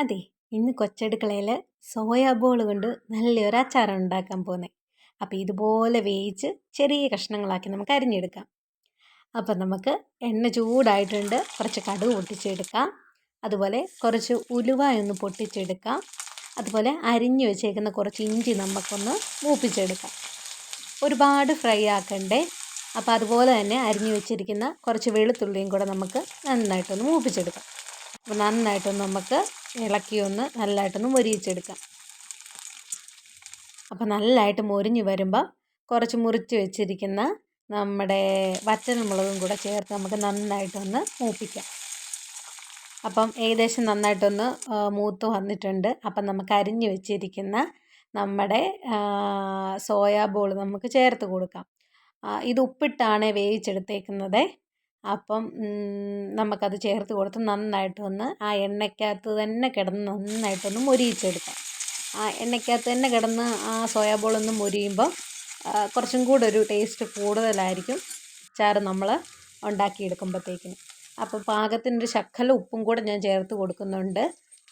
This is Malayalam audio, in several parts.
അതെ, ഇന്ന് കൊച്ചടുക്കളയിൽ സോയാ ബോൾ കൊണ്ട് നല്ലൊരു അച്ചാറാണ് ഉണ്ടാക്കാൻ പോകുന്നത്. അപ്പോൾ ഇതുപോലെ വേവിച്ച് ചെറിയ കഷ്ണങ്ങളാക്കി നമുക്ക് അരിഞ്ഞെടുക്കാം. അപ്പം നമുക്ക് എണ്ണ ചൂടായിട്ടുണ്ട്, കുറച്ച് കടുക് പൊട്ടിച്ചെടുക്കാം. അതുപോലെ കുറച്ച് ഉലുവ ഒന്ന് പൊട്ടിച്ചെടുക്കാം. അതുപോലെ അരിഞ്ഞു വെച്ചേക്കുന്ന കുറച്ച് ഇഞ്ചി നമുക്കൊന്ന് മൂപ്പിച്ചെടുക്കാം. ഒരുപാട് ഫ്രൈ ആക്കണ്ടേ. അപ്പോൾ അതുപോലെ തന്നെ അരിഞ്ഞു വെച്ചിരിക്കുന്ന കുറച്ച് വെളുത്തുള്ളിയും കൂടെ നമുക്ക് നന്നായിട്ടൊന്ന് മൂപ്പിച്ചെടുക്കാം. അപ്പോൾ നന്നായിട്ടൊന്ന് നമുക്ക് ഇളക്കിയൊന്ന് നല്ലതായിട്ടൊന്ന് മൊരിയിച്ചെടുക്കാം. അപ്പോൾ നല്ലതായിട്ട് മൊരിഞ്ഞ് വരുമ്പോൾ കുറച്ച് മുറിച്ച് വെച്ചിരിക്കുന്ന നമ്മുടെ വറ്റൽമുളകും കൂടെ ചേർത്ത് നമുക്ക് നന്നായിട്ടൊന്ന് മൂപ്പിക്കാം. അപ്പം ഏകദേശം നന്നായിട്ടൊന്ന് മൂത്ത് വന്നിട്ടുണ്ട്. അപ്പം നമുക്ക് അരിഞ്ഞ് വെച്ചിരിക്കുന്ന നമ്മുടെ സോയാ ബോൾ നമുക്ക് ചേർത്ത് കൊടുക്കാം. ഇത് ഉപ്പിട്ടാണ് വേവിച്ചെടുത്തേക്കുന്നത്. അപ്പം നമുക്കത് ചേർത്ത് കൊടുത്ത് നന്നായിട്ടൊന്ന് ആ എണ്ണയ്ക്കകത്ത് തന്നെ കിടന്ന് നന്നായിട്ടൊന്ന് മൊരിയിച്ചെടുക്കാം. ആ എണ്ണയ്ക്കകത്ത് തന്നെ കിടന്ന് ആ സോയാ ബോളൊന്ന് മൊരിയുമ്പോൾ കുറച്ചും കൂടെ ഒരു ടേസ്റ്റ് കൂടുതലായിരിക്കും അച്ചാർ നമ്മൾ ഉണ്ടാക്കിയെടുക്കുമ്പോഴത്തേക്കിന്. അപ്പോൾ പാകത്തിനൊരു ശകലം ഉപ്പും കൂടെ ഞാൻ ചേർത്ത് കൊടുക്കുന്നുണ്ട്.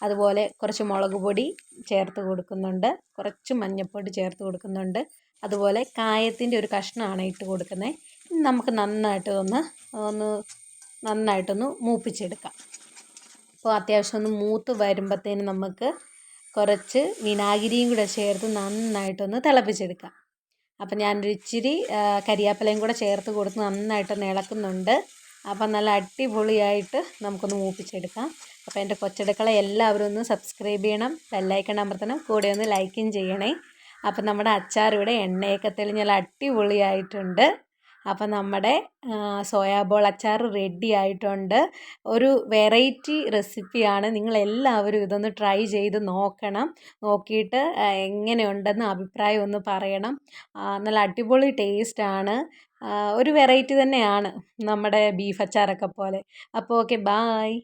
അതുപോലെ കുറച്ച് മുളക് പൊടി ചേർത്ത് കൊടുക്കുന്നുണ്ട്, കുറച്ച് മഞ്ഞൾപ്പൊടി ചേർത്ത് കൊടുക്കുന്നുണ്ട്. അതുപോലെ കായത്തിൻ്റെ ഒരു കഷ്ണമാണ് ഇട്ട് കൊടുക്കുന്നത്. നമുക്ക് നന്നായിട്ടൊന്ന് മൂപ്പിച്ചെടുക്കാം. അപ്പോൾ അത്യാവശ്യം ഒന്ന് മൂത്ത് വരുമ്പോഴത്തേന് നമുക്ക് കുറച്ച് വിനാഗിരിയും കൂടെ ചേർത്ത് നന്നായിട്ടൊന്ന് തിളപ്പിച്ചെടുക്കാം. അപ്പം ഞാനൊരു ഇച്ചിരി കരിയാപ്പിലയും കൂടെ ചേർത്ത് കൊടുത്ത് നന്നായിട്ടൊന്ന് ഇളക്കുന്നുണ്ട്. അപ്പം നല്ല അടിപൊളിയായിട്ട് നമുക്കൊന്ന് മൂപ്പിച്ചെടുക്കാം. അപ്പോൾ എൻ്റെ കൊച്ചടുക്കള എല്ലാവരും ഒന്ന് സബ്സ്ക്രൈബ് ചെയ്യണം, ബെല്ലൈക്കൺ അമർത്തണം, കൂടെ ഒന്ന് ലൈക്കും ചെയ്യണേ. അപ്പം നമ്മുടെ അച്ചാർ ഇവിടെ എണ്ണയൊക്കെ തെളിഞ്ഞ് നല്ല അടിപൊളിയായിട്ടുണ്ട്. അപ്പം നമ്മുടെ സോയാ ബോൾ അച്ചാർ റെഡി ആയിട്ടുണ്ട്. ഒരു വെറൈറ്റി റെസിപ്പിയാണ്. നിങ്ങളെല്ലാവരും ഇതൊന്ന് ട്രൈ ചെയ്ത് നോക്കണം. നോക്കിയിട്ട് എങ്ങനെയുണ്ടെന്ന് അഭിപ്രായം ഒന്ന് പറയണം. നല്ല അടിപൊളി ടേസ്റ്റാണ്. ഒരു വെറൈറ്റി തന്നെയാണ് നമ്മുടെ ബീഫ് അച്ചാറൊക്കെ പോലെ. അപ്പോൾ ഓക്കെ, ബായ്.